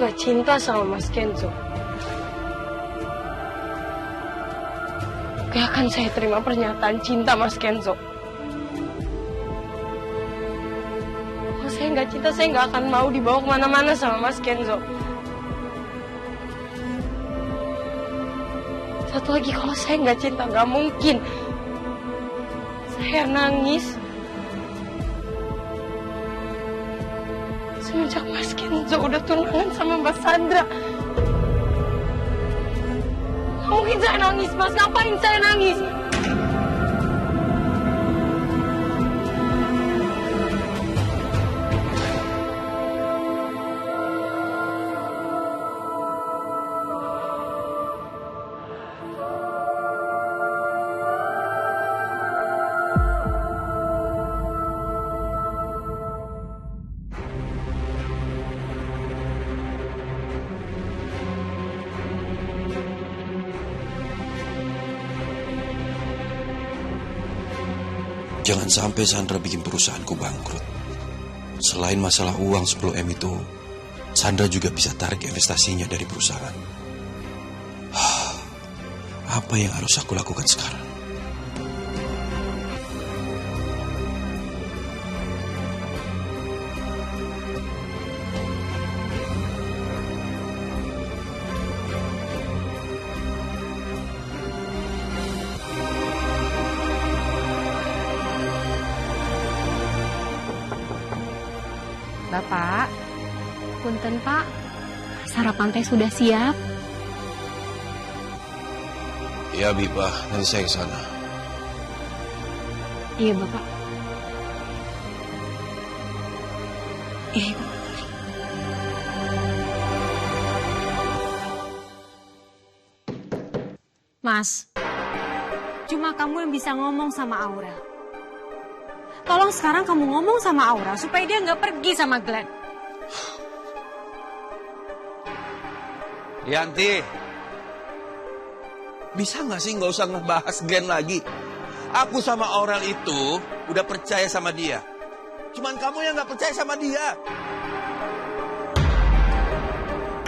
gak cinta sama Mas Kenzo. Gak akan saya terima pernyataan cinta Mas Kenzo. Kalau saya nggak cinta, saya nggak akan mau dibawa kemana-mana sama Mas Kenzo. Satu lagi, kalau saya nggak cinta, nggak mungkin saya nangis semenjak Mas Kenzo udah tunangan sama Mbak Sandra. Nggak mungkin saya nangis, Mas. Ngapain saya nangis? Jangan sampai Sandra bikin perusahaanku bangkrut. Selain masalah uang 10M itu, Sandra juga bisa tarik investasinya dari perusahaan. Apa yang harus aku lakukan sekarang? Bapak, punten Pak, sarapan teh sudah siap. Ya, Bipa, nanti saya ke sana. Iya, Bapak. Iya, Bapak. Mas, cuma kamu yang bisa ngomong sama Aurel. Tolong sekarang kamu ngomong sama Aurel supaya dia nggak pergi sama Glenn. Yanti, bisa nggak sih nggak usah ngebahas Glenn lagi? Aku sama Aurel itu udah percaya sama dia. Cuman kamu yang nggak percaya sama dia.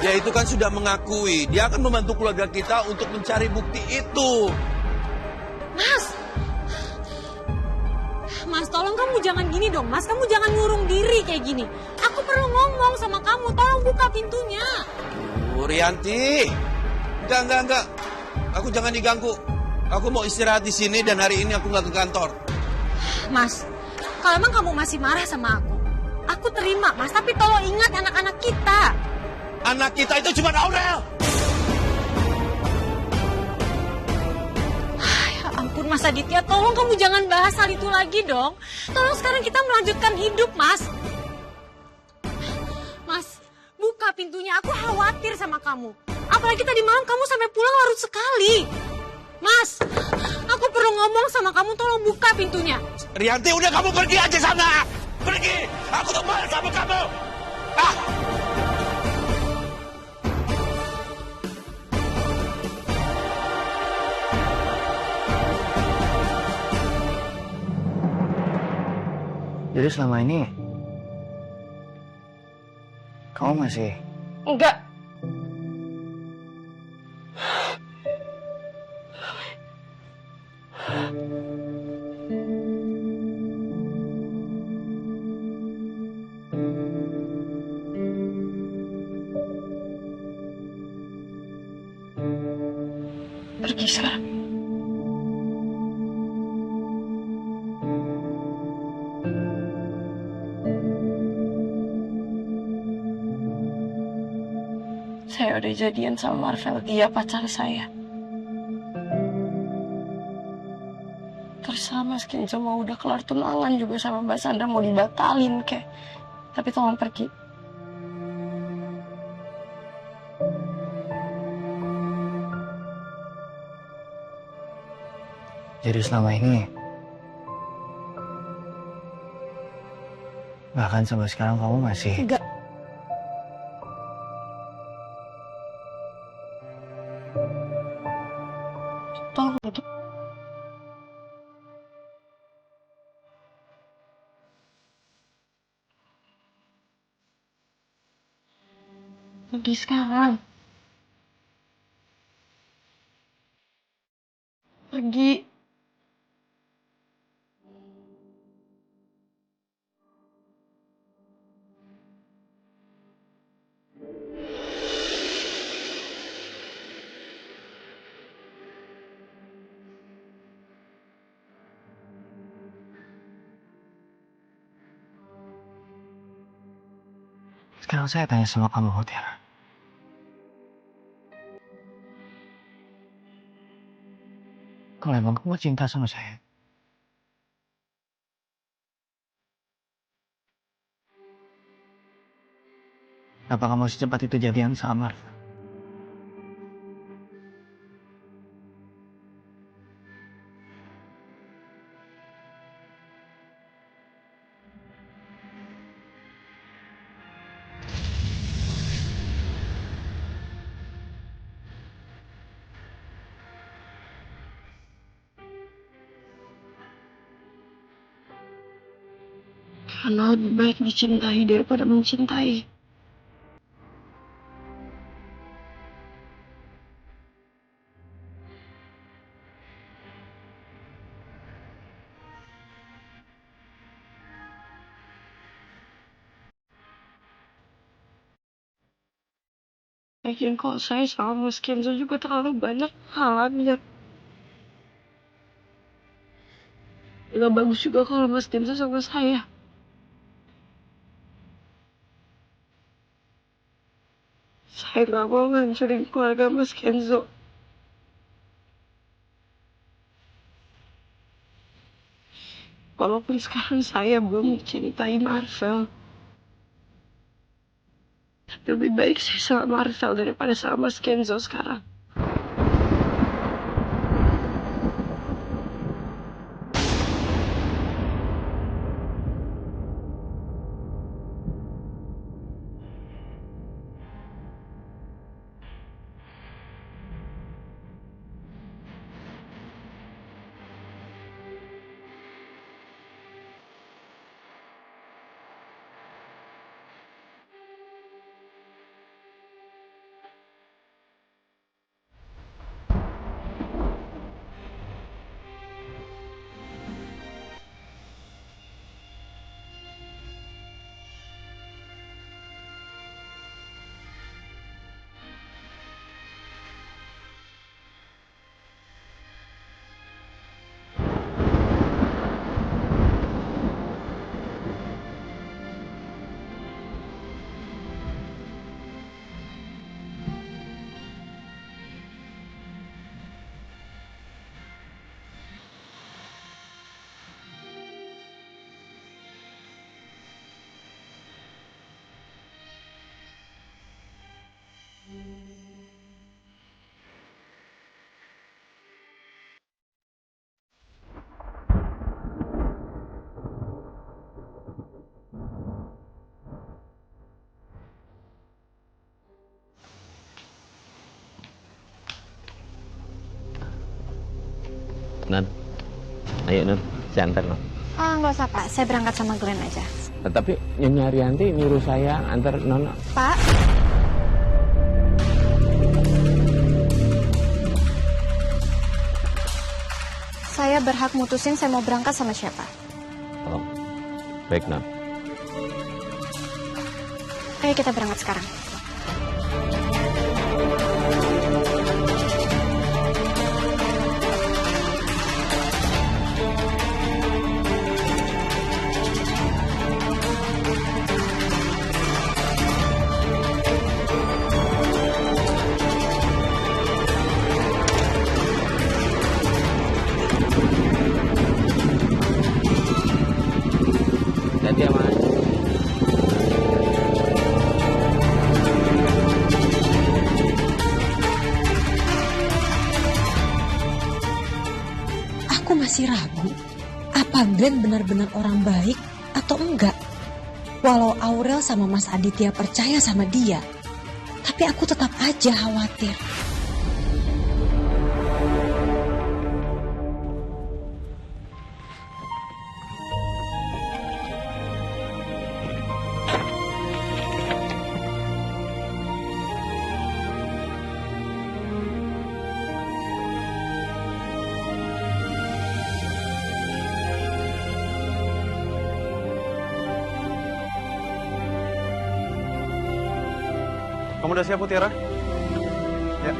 Dia itu kan sudah mengakui dia akan membantu keluarga kita untuk mencari bukti itu. Mas, tolong kamu jangan gini dong, Mas. Kamu jangan ngurung diri kayak gini. Aku perlu ngomong sama kamu. Tolong buka pintunya. Rianti, enggak. Aku jangan diganggu. Aku mau istirahat di sini dan hari ini aku nggak ke kantor. Mas, kalau emang kamu masih marah sama aku terima, Mas. Tapi tolong ingat anak-anak kita. Anak kita itu cuma Aurel. Mas Aditya, tolong kamu jangan bahas hal itu lagi dong. Tolong sekarang kita melanjutkan hidup, Mas. Mas, buka pintunya. Aku khawatir sama kamu. Apalagi tadi malam kamu sampai pulang larut sekali. Mas, aku perlu ngomong sama kamu. Tolong buka pintunya. Rianti, udah kamu pergi aja sana. Pergi. Aku tuh marah sama kamu. Jadi selama ini kamu masih... Enggak. Pergi sekarang. Saya udah jadian sama Marvel, dia pacar saya. Terus sama Mas Kenzo mau udah kelar tunangan juga sama Mbak Sandra mau dibatalin kek. Tapi tolong pergi. Jadi selama ini bahkan sampai sekarang kamu masih... Enggak. Tolong itu. pergi sekarang. Pergi. Sekarang saya tanya sama kamu, Tiara. Kalau emang kamu cinta sama saya, kenapa kamu secepat itu jadian sama Marva? Karena lebih baik dicintai daripada mencintai. Yakin kalau saya sama Mas Kenzo juga terlalu banyak halannya. Gak bagus juga kalau Mas Kenzo sama saya. Saya gak mau ngancurin keluarga Mas Kenzo. Walaupun sekarang saya belum mencintai Marvel. Tapi lebih baik saya sama Marvel daripada sama Mas Kenzo sekarang. Nan, ayo Nan, saya antar Nan. Ah, nggak usah Pak, saya berangkat sama Glenn aja. Tapi Nyonya Arianti nyuruh saya antar Nona. Pak? Saya berhak mutusin saya mau berangkat sama siapa. Oh, baik Nan. Ayo kita berangkat sekarang. Jadi ya Mas. Aku masih ragu, apa Glenn benar-benar orang baik atau enggak. Walau Aurel sama Mas Aditya percaya sama dia, tapi aku tetap aja khawatir. Kamu udah siap, Mutiara? Ya.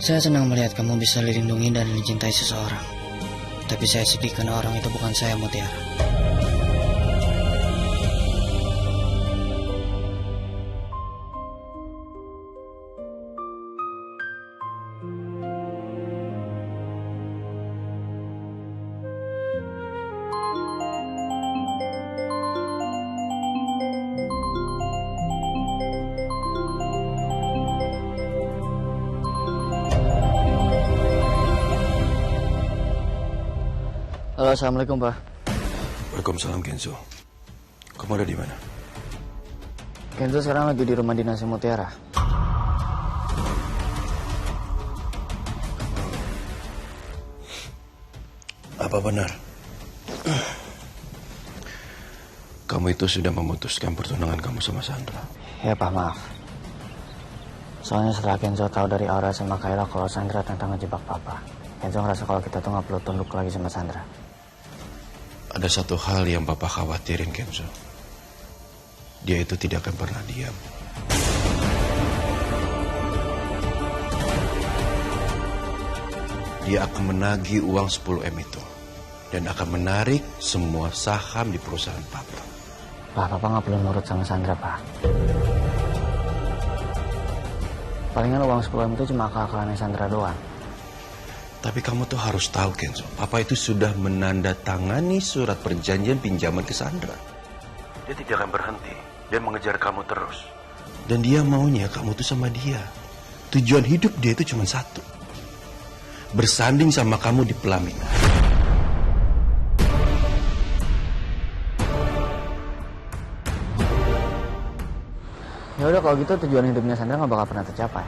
Saya senang melihat kamu bisa dilindungi dan dicintai seseorang. Tapi saya sedih karena orang itu bukan saya, Mutiara. Halo, assalamualaikum, Pak. Waalaikumsalam, Kenzo. Kamu ada di mana? Kenzo sekarang lagi di rumah dinas Mutiara. Apa benar? Kamu itu sudah memutuskan pertunangan kamu sama Sandra? Ya, Pak, maaf. Soalnya setelah Kenzo tahu dari Aura sama Kayla kalau Sandra tentang ngejebak Papa, Kenzo ngerasa kalau kita tuh nggak perlu tunduk lagi sama Sandra. Ada satu hal yang Papa khawatirin, Kenzo. Dia itu tidak akan pernah diam. Dia akan menagih uang 10M itu. Dan akan menarik semua saham di perusahaan Papa. Pak, Papa nggak perlu nurut sama Sandra, Pak. Palingan uang 10M itu cuma akal-akalannya Sandra doang. Tapi kamu tuh harus tahu, Kenzo. Papa itu sudah menandatangani surat perjanjian pinjaman ke Sandra. Dia tidak akan berhenti. Dia mengejar kamu terus. Dan dia maunya kamu tuh sama dia. Tujuan hidup dia itu cuma satu. Bersanding sama kamu di pelaminan. Ya udah, kalau gitu tujuan hidupnya Sandra nggak bakal pernah tercapai.